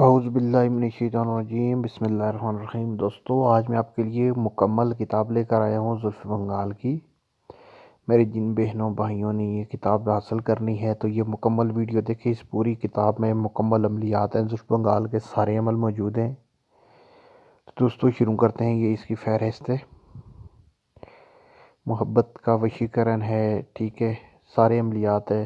اعوذ باللہ من الشیطان الرجیم، بسم اللہ الرحمن الرحیم۔ دوستو، آج میں آپ کے لیے مکمل کتاب لے کر آیا ہوں زلف بنگال کی۔ میرے جن بہنوں بھائیوں نے یہ کتاب حاصل کرنی ہے تو یہ مکمل ویڈیو دیکھیں۔ اس پوری کتاب میں مکمل عملیات ہیں، زلف بنگال کے سارے عمل موجود ہیں۔ تو دوستو شروع کرتے ہیں۔ یہ اس کی فہرست ہے، محبت کا وشیکرن ہے، ٹھیک ہے، سارے عملیات ہے۔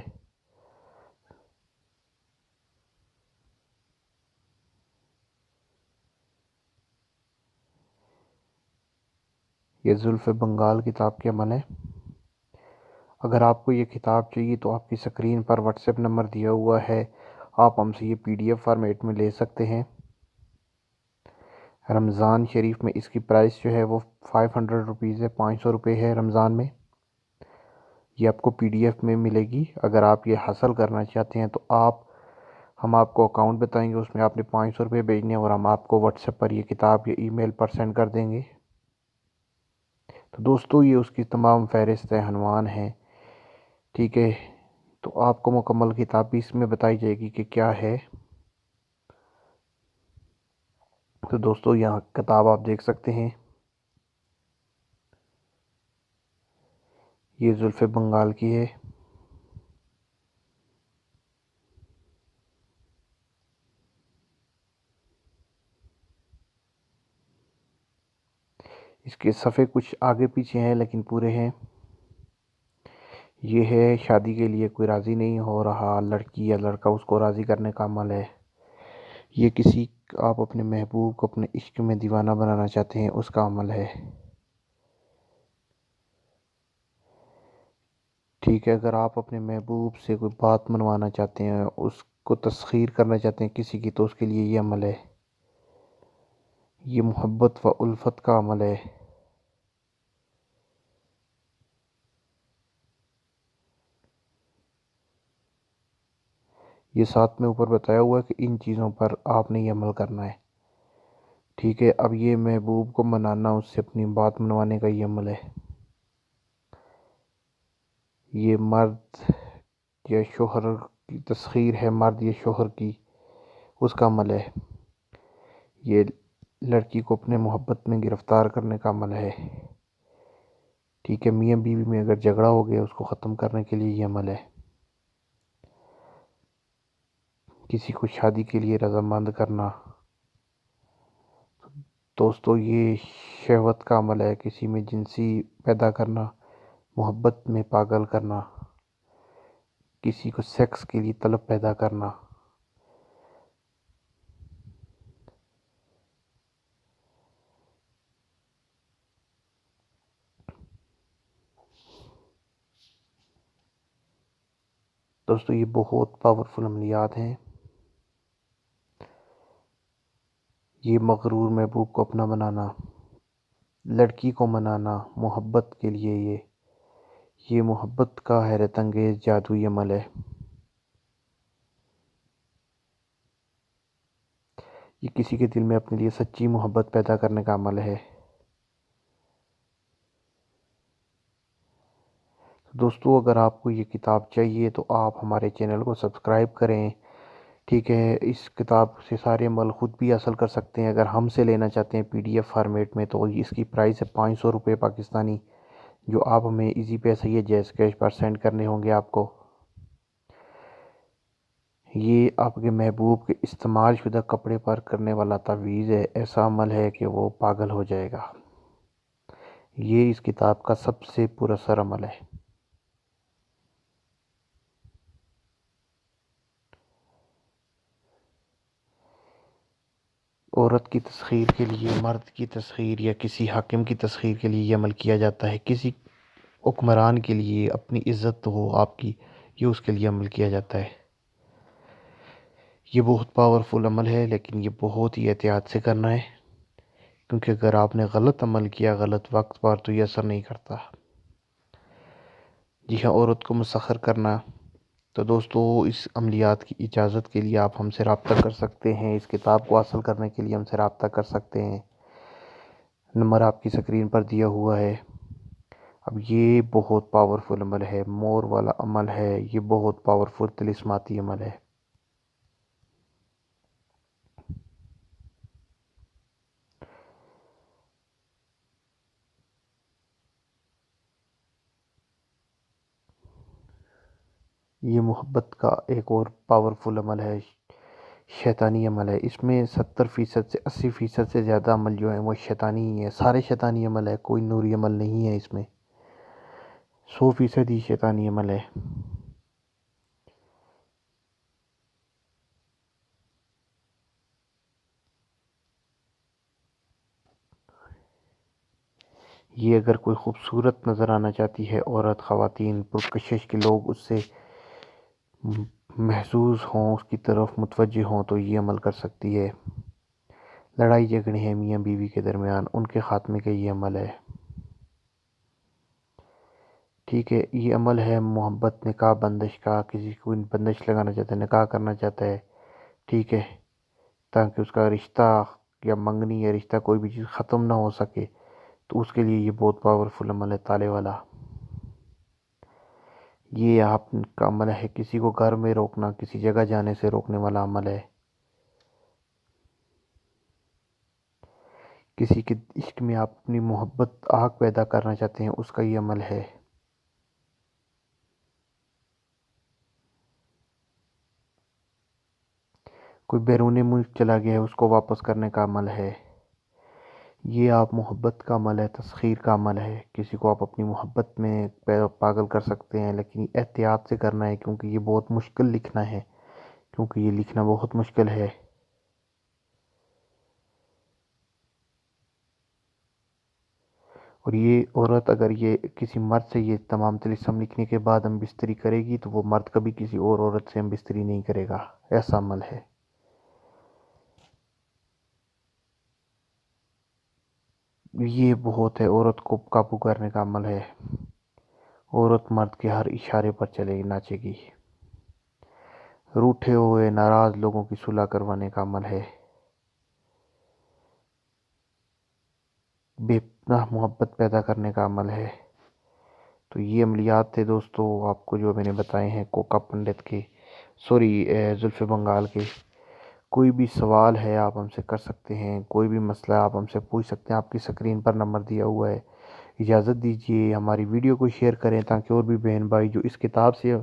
یہ زلف بنگال کتاب کے عمل ہے۔ اگر آپ کو یہ کتاب چاہیے تو آپ کی سکرین پر واٹس ایپ نمبر دیا ہوا ہے، آپ ہم سے یہ PDF فارمیٹ میں لے سکتے ہیں۔ رمضان شریف میں اس کی پرائس جو ہے وہ 500 روپیز ہے، 500 روپے ہے رمضان میں۔ یہ آپ کو PDF میں ملے گی۔ اگر آپ یہ حاصل کرنا چاہتے ہیں تو ہم آپ کو اکاؤنٹ بتائیں گے، اس میں آپ نے 500 روپے بھیجنے اور ہم آپ کو واٹس ایپ پر یہ کتاب یا ای میل پر سینڈ کر دیں گے۔ تو دوستو یہ اس کی تمام فہرست ہے، عنوان ہے، ٹھیک ہے۔ تو آپ کو مکمل کتاب بھی اس میں بتائی جائے گی کہ کیا ہے۔ تو دوستو یہاں کتاب آپ دیکھ سکتے ہیں، یہ زلف بنگال کی ہے۔ اس کے صفحے کچھ آگے پیچھے ہیں لیکن پورے ہیں۔ یہ ہے شادی کے لیے کوئی راضی نہیں ہو رہا، لڑکی یا لڑکا اس کو راضی کرنے کا عمل ہے۔ یہ آپ اپنے محبوب کو اپنے عشق میں دیوانہ بنانا چاہتے ہیں، اس کا عمل ہے، ٹھیک ہے۔ اگر آپ اپنے محبوب سے کوئی بات منوانا چاہتے ہیں، اس کو تسخیر کرنا چاہتے ہیں کسی کی، تو اس کے لیے یہ عمل ہے۔ یہ محبت و الفت کا عمل ہے۔ یہ ساتھ میں اوپر بتایا ہوا ہے کہ ان چیزوں پر آپ نے یہ عمل کرنا ہے، ٹھیک ہے۔ اب یہ محبوب کو منانا، اس سے اپنی بات منوانے کا یہ عمل ہے۔ یہ مرد یا شوہر کی تسخیر ہے، مرد یا شوہر کی، اس کا عمل ہے۔ یہ لڑکی کو اپنے محبت میں گرفتار کرنے کا عمل ہے، ٹھیک ہے۔ میاں بیوی میں اگر جھگڑا ہو گیا، اس کو ختم کرنے کے لیے یہ عمل ہے۔ کسی کو شادی کے لیے رضامند کرنا۔ دوستو یہ شہوت کا عمل ہے، کسی میں جنسی پیدا کرنا، محبت میں پاگل کرنا، کسی کو سیکس کے لیے طلب پیدا کرنا۔ دوستو یہ بہت پاورفل عملیات ہیں۔ یہ مغرور محبوب کو اپنا بنانا، لڑکی کو منانا محبت کے لیے، یہ محبت کا حیرت انگیز جادوئی عمل ہے۔ یہ کسی کے دل میں اپنے لیے سچی محبت پیدا کرنے کا عمل ہے۔ دوستو اگر آپ کو یہ کتاب چاہیے تو آپ ہمارے چینل کو سبسکرائب کریں، ٹھیک ہے۔ اس کتاب سے سارے عمل خود بھی حاصل کر سکتے ہیں۔ اگر ہم سے لینا چاہتے ہیں PDF فارمیٹ میں تو اس کی پرائس ہے 500 روپے پاکستانی، جو آپ ہمیں ایزی پیسہ یا جیز کیش پر سینڈ کرنے ہوں گے آپ کو۔ یہ آپ کے محبوب کے استعمال شدہ کپڑے پر کرنے والا تعویذ ہے، ایسا عمل ہے کہ وہ پاگل ہو جائے گا۔ یہ اس کتاب کا سب سے پر اثر عمل ہے۔ عورت کی تسخیر کے لیے، مرد کی تسخیر یا کسی حاکم کی تسخیر کے لیے یہ عمل کیا جاتا ہے۔ کسی حکمران کے لیے، اپنی عزت ہو آپ کی، یہ اس کے لیے عمل کیا جاتا ہے۔ یہ بہت پاورفل عمل ہے لیکن یہ بہت ہی احتیاط سے کرنا ہے، کیونکہ اگر آپ نے غلط عمل کیا غلط وقت پر تو یہ اثر نہیں کرتا۔ جی ہاں، عورت کو مسخر کرنا۔ تو دوستو اس عملیات کی اجازت کے لیے آپ ہم سے رابطہ کر سکتے ہیں، اس کتاب کو حاصل کرنے کے لیے ہم سے رابطہ کر سکتے ہیں۔ نمبر آپ کی سکرین پر دیا ہوا ہے۔ اب یہ بہت پاورفل عمل ہے، مور والا عمل ہے، یہ بہت پاورفل طلسماتی عمل ہے۔ یہ محبت کا ایک اور پاورفل عمل ہے، شیطانی عمل ہے۔ اس میں 70% سے 80% سے زیادہ عمل جو ہیں وہ شیطانی ہی ہے، سارے شیطانی عمل ہے، کوئی نوری عمل نہیں ہے اس میں، 100% ہی شیطانی عمل ہے۔ یہ اگر کوئی خوبصورت نظر آنا چاہتی ہے عورت، خواتین، پرکشش کے لوگ اس سے محظوظ ہوں، اس کی طرف متوجہ ہوں تو یہ عمل کر سکتی ہے۔ لڑائی جھگڑے ہیں میاں بیوی کے درمیان، ان کے خاتمے کا یہ عمل ہے۔ ٹھیک ہے، یہ عمل ہے محبت نکاح بندش کا، کسی کو بندش لگانا چاہتا ہے، نکاح کرنا چاہتا ہے، ٹھیک ہے، تاکہ اس کا رشتہ یا منگنی یا رشتہ کوئی بھی چیز ختم نہ ہو سکے، تو اس کے لیے یہ بہت پاورفل عمل ہے، تالے والا۔ یہ آپ کا عمل ہے کسی کو گھر میں روکنا، کسی جگہ جانے سے روکنے والا عمل ہے۔ کسی کے عشق میں آپ اپنی محبت آگ پیدا کرنا چاہتے ہیں، اس کا یہ عمل ہے۔ کوئی بیرون ملک چلا گیا ہے، اس کو واپس کرنے کا عمل ہے۔ یہ آپ محبت کا عمل ہے، تسخیر کا عمل ہے، کسی کو آپ اپنی محبت میں پاگل کر سکتے ہیں، لیکن احتیاط سے کرنا ہے کیونکہ یہ بہت مشکل لکھنا ہے، کیونکہ یہ لکھنا بہت مشکل ہے۔ اور یہ عورت اگر یہ کسی مرد سے یہ تمام طلسم لکھنے کے بعد ہم بستری کرے گی تو وہ مرد کبھی کسی اور عورت سے ہم بستری نہیں کرے گا، ایسا عمل ہے۔ یہ بہت ہے، عورت کو قابو کرنے کا عمل ہے۔ عورت مرد کے ہر اشارے پر چلے گی، ناچے گی۔ روٹھے ہوئے ناراض لوگوں کی صلح کروانے کا عمل ہے۔ بے پناہ محبت پیدا کرنے کا عمل ہے۔ تو یہ عملیات تھے دوستو، آپ کو جو میں نے بتائے ہیں کوکا پنڈت کے، زلف بنگال کے۔ کوئی بھی سوال ہے آپ ہم سے کر سکتے ہیں، کوئی بھی مسئلہ آپ ہم سے پوچھ سکتے ہیں، آپ کی سکرین پر نمبر دیا ہوا ہے۔ اجازت دیجیے ہماری ویڈیو کو شیئر کریں تاکہ اور بھی بہن بھائی جو اس کتاب سے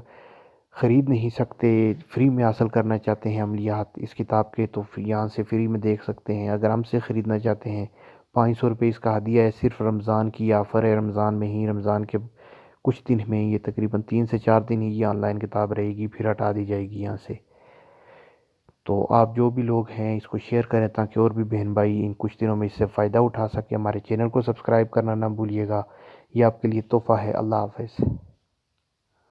خرید نہیں سکتے، فری میں حاصل کرنا چاہتے ہیں عملیات اس کتاب کے، تو یہاں سے فری میں دیکھ سکتے ہیں۔ اگر ہم سے خریدنا چاہتے ہیں، 500 روپے اس کا ہدیہ ہے، صرف رمضان کی آفر ہے، رمضان میں ہی، رمضان کے کچھ دن میں، یہ تقریباً 3 سے 4 دن ہی یہ آن لائن کتاب رہے گی، پھر ہٹا دی جائے گی یہاں سے۔ تو آپ جو بھی لوگ ہیں اس کو شیئر کریں تاکہ اور بھی بہن بھائی ان کچھ دنوں میں اس سے فائدہ اٹھا سکیں۔ ہمارے چینل کو سبسکرائب کرنا نہ بھولیے گا، یہ آپ کے لیے تحفہ ہے۔ اللہ حافظ۔